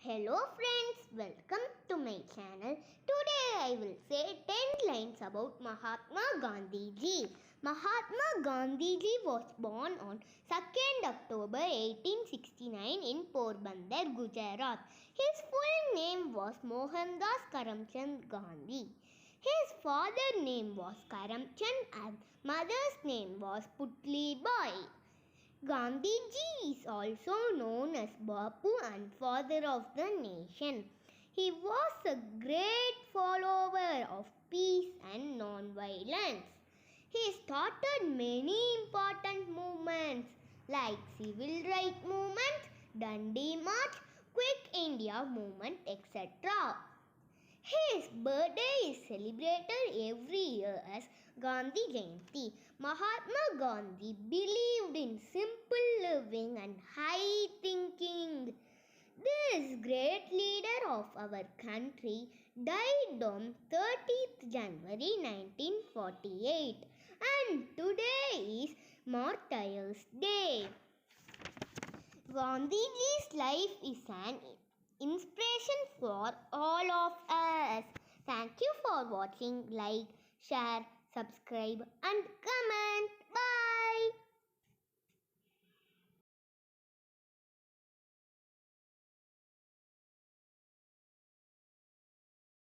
Hello friends, welcome to my channel. Today I will say 10 lines about Mahatma Gandhi ji. Mahatma Gandhi ji was born on 2nd October 1869 in Porbandar, Gujarat. His full name was Mohandas Karamchand Gandhi. His father's name was Karamchand and mother's name was Putli Bai. Gandhiji is also known as Bapu and father of the nation. He was a great follower of peace and non-violence. He started many important movements like Civil Rights Movement, Dandi March, Quick India Movement, etc. His birthday is celebrated every year as Gandhi Jayanti. Mahatma Gandhi believed in simple living and high thinking. This great leader of our country died on 30th January 1948 and today is Martyrs' Day. Gandhiji's life is an inspiration for all of us. Thank you for watching. Like, share, subscribe and comment.